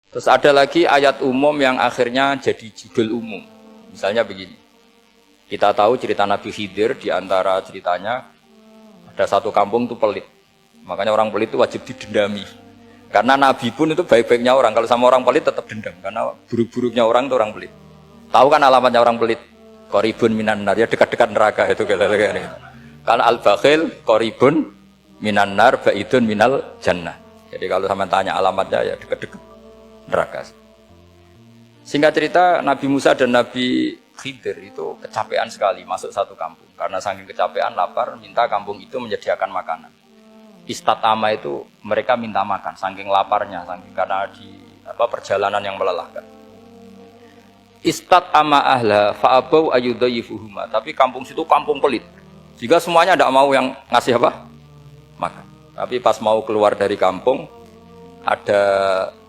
Terus ada lagi ayat umum yang akhirnya jadi judul umum. Misalnya begini. Kita tahu cerita Nabi Khidir, di antara ceritanya ada satu kampung itu pelit. Makanya orang pelit itu wajib didendami. Karena Nabi pun itu baik-baiknya orang. Kalau sama orang pelit tetap dendam. Karena buruk-buruknya orang itu orang pelit. Tahu kan alamatnya orang pelit? Qoribun minan nar, ya dekat-dekat neraka itu. Karena al-bakhil qoribun minan nar, ba'idun minal jannah. Jadi kalau sama tanya alamatnya ya dekat-dekat neraka. Singkat cerita, Nabi Musa dan Nabi Khidir itu kecapean sekali masuk satu kampung. Karena saking kecapean, lapar, minta kampung itu menyediakan makanan. Istatama itu mereka minta makan, saking laparnya, saking karena di perjalanan yang melelahkan. Istatama ahla fa'abau ayyudayyifuhuma. Tapi kampung situ kampung pelit. Jika semuanya tidak mau yang ngasih apa? Makan. Tapi pas mau keluar dari kampung, ada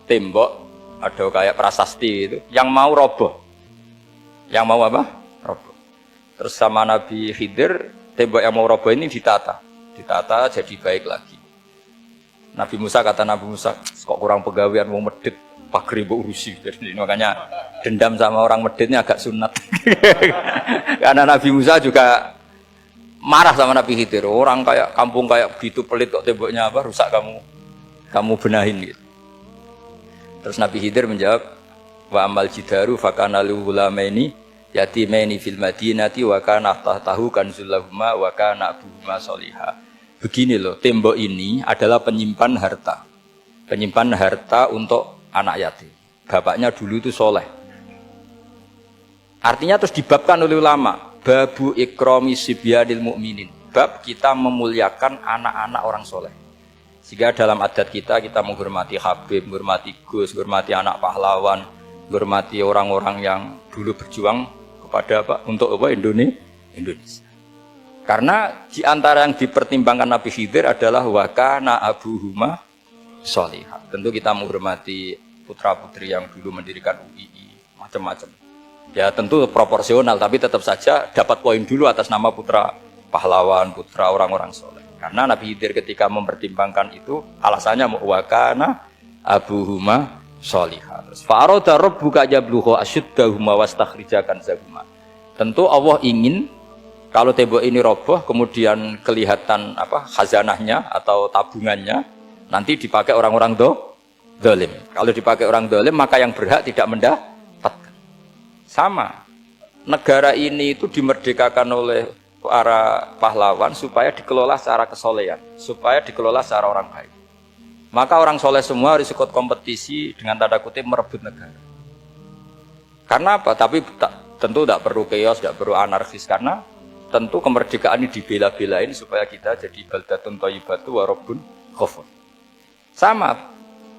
tembok, ada kayak prasasti itu, yang mau roboh. Yang mau apa? Roboh. Terus sama Nabi Khidir, tembok yang mau roboh ini ditata jadi baik lagi. Nabi Musa kata Nabi Musa, kok kurang pegawaian mau medit, pagri mbok urusi. Jadi makanya dendam sama orang meditnya agak sunat. Karena Nabi Musa juga marah sama Nabi Khidir. Orang kayak kampung kayak begitu pelit kok temboknya apa rusak kamu benahin gitu. Terus Nabi Khidir menjawab, wa amal jidaru fakana lil ghulamaini yatimaini fil madinati wa kana tahtahu kanzul lahumma wa kana abuhuma sholihah. Begini loh, tembok ini adalah penyimpan harta. Penyimpan harta untuk anak yatim. Bapaknya dulu itu soleh. Artinya terus dibabkan oleh ulama, babu ikrami sibyanil mu'minin. Bab kita memuliakan anak-anak orang soleh. Sehingga dalam adat kita menghormati Habib, menghormati Gus, menghormati anak pahlawan, menghormati orang-orang yang dulu berjuang kepada untuk Indonesia. Karena di antara yang dipertimbangkan Nabi Khidir adalah wakana abuhuma sholihah. Tentu kita menghormati putra-putri yang dulu mendirikan UII, macam-macam. Ya tentu proporsional, tapi tetap saja dapat poin dulu atas nama putra pahlawan, putra orang-orang soleh. Karena Nabi Khidir ketika mempertimbangkan itu, alasannya wakana abuhuma sholihah. Fa'aroda rabbuka yablugha ashuddahuma wastakhrijakan zahuma. Tentu Allah ingin kalau tembok ini roboh, kemudian kelihatan khazanahnya atau tabungannya, nanti dipakai orang-orang zalim. Kalau dipakai orang zalim, maka yang berhak tidak mendapatkan. Sama, negara ini itu dimerdekakan oleh para pahlawan supaya dikelola secara kesolehan, supaya dikelola secara orang baik. Maka orang soleh semua harus ikut kompetisi dengan tanda kutip merebut negara. Karena apa? Tapi tentu tidak perlu chaos, tidak perlu anarkis, karena tentu kemerdekaan ini dibela-belain supaya kita jadi baldatun thayyibatu wa rabbun ghafur. Sama,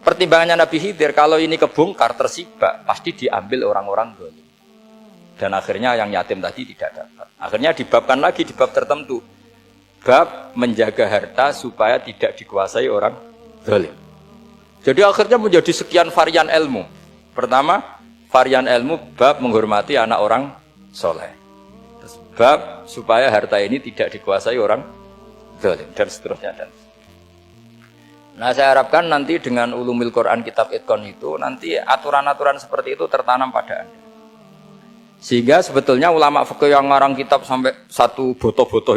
pertimbangannya Nabi Khidir, kalau ini kebongkar tersibak, pasti diambil orang-orang zalim. Dan akhirnya yang yatim tadi tidak dapat. Akhirnya dibabkan lagi di bab tertentu. Bab menjaga harta supaya tidak dikuasai orang zalim. Jadi akhirnya menjadi sekian varian ilmu. Pertama, varian ilmu bab menghormati anak orang soleh. Terus bab supaya harta ini tidak dikuasai orang zalim dan seterusnya. Nah saya harapkan nanti dengan ulumil Quran kitab Itqan itu nanti aturan-aturan seperti itu tertanam pada Anda. Sehingga sebetulnya ulama fikih yang ngarang kitab sampai satu boto-boto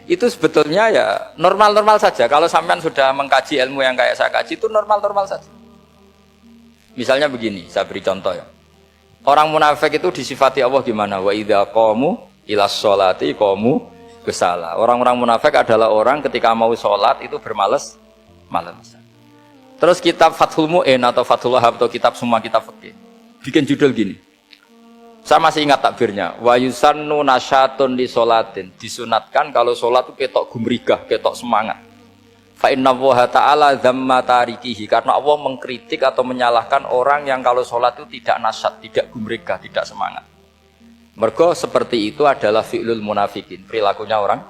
itu sebetulnya ya normal-normal saja. Kalau sampean sudah mengkaji ilmu yang kayak saya kaji itu normal-normal saja. Misalnya begini, saya beri contoh ya. Orang munafik itu disifati Allah gimana? Wa idza qamu ilas sholati qamu kusala. Orang-orang munafik adalah orang ketika mau sholat itu bermalas-malasan. Terus kitab Fathul Mu'in atau Fathul Wahhab atau kitab semua kitab fikih bikin judul gini. Saya masih ingat takbirnya. Wa yusannu nasyatun li sholatin. Disunatkan kalau sholat itu ketok gumrigah, ketok semangat. Fa inna Allaha ta'ala dzamma tarikihi. Karena Allah mengkritik atau menyalahkan orang yang kalau sholat itu tidak nasyat, tidak gumrigah, tidak semangat. Mergo seperti itu adalah fi'lul munafikin, perilakunya orang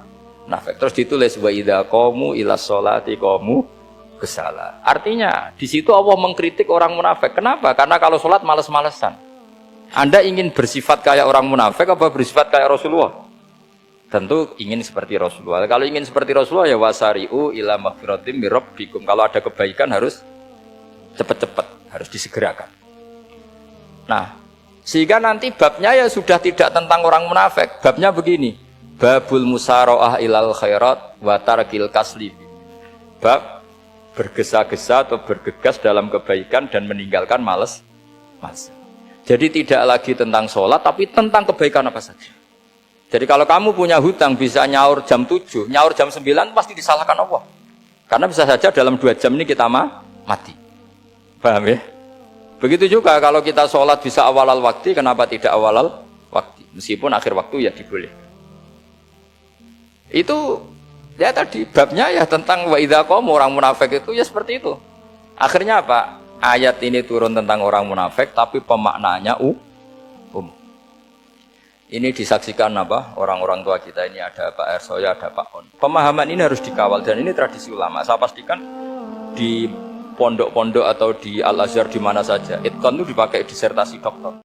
munafik. Terus ditulis wa idza qamu ilas sholati qamu kusala. Artinya di situ Allah mengkritik orang munafik. Kenapa? Karena kalau sholat males-malesan. Anda ingin bersifat kayak orang munafik apa bersifat kayak Rasulullah? Tentu ingin seperti Rasulullah. Kalau ingin seperti Rasulullah ya wasari'u ila maghfiratim mir rabbikum. Kalau ada kebaikan harus cepat-cepat. disegerakan. Nah, sehingga nanti babnya ya sudah tidak tentang orang munafik. Babnya begini, babul musara'ah ilal khairat wa tarkil kasli. Bab bergesa-gesa atau bergegas dalam kebaikan dan meninggalkan malas. Jadi tidak lagi tentang sholat, tapi tentang kebaikan apa saja. Jadi kalau kamu punya hutang bisa nyaur jam 7, nyaur jam 9 pasti disalahkan Allah. Karena bisa saja dalam 2 jam ini kita mati. Paham ya? Begitu juga kalau kita sholat bisa awal waktu, kenapa tidak awal waktu? Meskipun akhir waktu ya diboleh. Itu ya tadi babnya ya tentang wa idza qamu, orang munafik itu ya seperti itu. Akhirnya apa? Ayat ini turun tentang orang munafik tapi pemaknaannya Ini disaksikan apa? Orang-orang tua kita ini ada Pak Ersoya, ada Pak On. Pemahaman ini harus dikawal dan ini tradisi ulama. Saya pastikan di pondok-pondok atau di Al-Azhar di mana saja, itqan itu dipakai disertasi doktor.